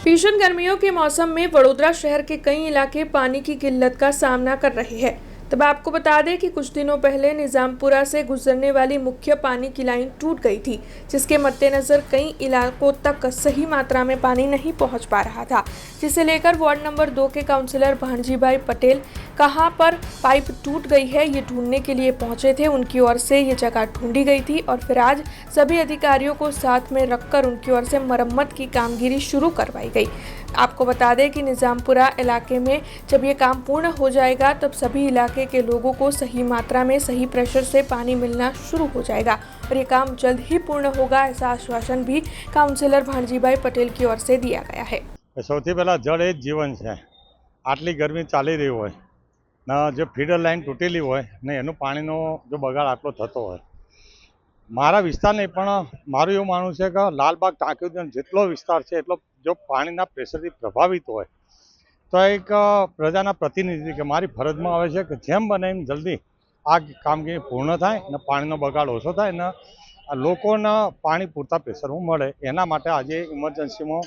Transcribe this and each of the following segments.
भीषण गर्मियों के मौसम में वडोदरा शहर के कई इलाके पानी की किल्लत का सामना कर रहे हैं। तब आपको बता दें कि कुछ दिनों पहले निजामपुरा से गुजरने वाली मुख्य पानी की लाइन टूट गई थी, जिसके मद्देनजर कई इलाकों तक सही मात्रा में पानी नहीं पहुंच पा रहा था, जिसे लेकर वार्ड नंबर 2 के काउंसिलर भांजीभाई पटेल कहां पर पाइप टूट गई है ये ढूंढने के लिए पहुंचे थे। उनकी ओर से ये जगह ढूंढी गई थी और फिर आज सभी अधिकारियों को साथ में रखकर उनकी ओर से मरम्मत की कामगिरी शुरू करवाई गई। आपको बता दें कि निजामपुरा इलाके में जब ये काम पूर्ण हो जाएगा तब सभी इलाके के लोगों को सही मात्रा में सही प्रेशर से पानी मिलना शुरू हो जाएगा और ये काम जल्द ही पूर्ण होगा, ऐसा आश्वासन भी काउंसिलर भांजीभाई पटेल की ओर से दिया गया है। સૌથી પહેલાં જળ એ જ જીવન છે। આટલી ગરમી ચાલી રહી હોય ને જો ફીડર લાઈન તૂટેલી હોય ને એનું પાણીનો જો બગાડ આટલો થતો હોય, મારા વિસ્તાર નહીં પણ મારું એવું માનવું છે કે લાલબાગ ટાંકી જેટલો વિસ્તાર છે એટલો જો પાણીના પ્રેશરથી પ્રભાવિત હોય તો એક પ્રજાના પ્રતિનિધિ કે મારી ફરજમાં આવે છે કે જેમ બને એમ જલ્દી આ કામગીરી પૂર્ણ થાય ને પાણીનો બગાડ ઓછો થાય ને લોકોને પાણી પૂરતા પ્રેશરમાં મળે, એના માટે આજે ઇમરજન્સીમાં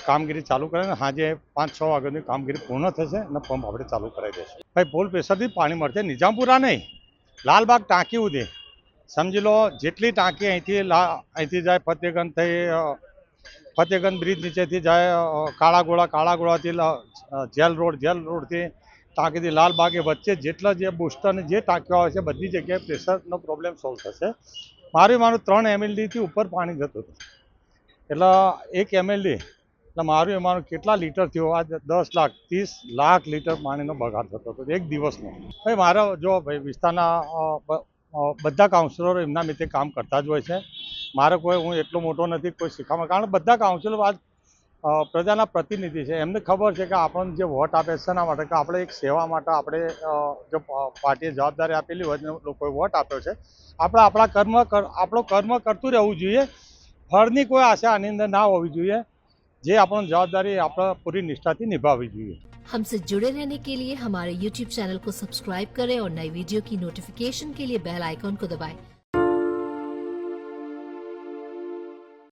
કામગીરી ચાલુ કરે ને સાંજે 5-6 વાગ્યાની કામગીરી પૂર્ણ થશે અને પંપ આપણે ચાલુ કરાવી દેશું। ભાઈ ફૂલ પ્રેશરથી પાણી મળશે, નિજામપુરા નહીં લાલબાગ ટાંકી સુધી સમજી લો, જેટલી ટાંકી અહીંથી જાય ફતેગંજ થઈ ફતેગંજ બ્રિજ નીચેથી જાય કાળાગોળાથી જેલ રોડથી ટાંકીથી લાલબાગ એ વચ્ચે જેટલા જે બુસ્ટર જે ટાંકીઓ આવે છે બધી જગ્યાએ પ્રેશરનો પ્રોબ્લેમ સોલ્વ થશે। મારું 3 MLDથી ઉપર પાણી જતું હતું, એટલે 1 MLD એટલે મારું એમાં કેટલા લીટર થયો, આ 10 લાખ 30 લાખ લીટર પાણીનો બગાડ થતો હતો એક દિવસનો। ભાઈ મારા જો ભાઈ વિસ્તારના બધા કાઉન્સિલરો એમના રીતે કામ કરતા જ હોય છે। મારે હું એટલો મોટો નથી કોઈ શીખવામાં, કારણ કે બધા કાઉન્સિલરો આજ પ્રજાના પ્રતિનિધિ છે, એમને ખબર છે કે આપણને જે વોટ આપે છે એના માટે કે આપણે એક સેવા માટે આપણે જો પાર્ટીએ જવાબદારી આપેલી હોય લોકોએ વોટ આપ્યો છે, આપણે આપણો કર્મ કરતું રહેવું જોઈએ, ફળની કોઈ આશા આની અંદર ના હોવી જોઈએ, જે આપણને જવાबदारी આપણે पूरी निष्ठा थी निभावी જોઈએ। हमसे जुड़े रहने के लिए हमारे YouTube चैनल को सब्सक्राइब करें और नई वीडियो की नोटिफिकेशन के लिए बेल आइकॉन को दबाएं।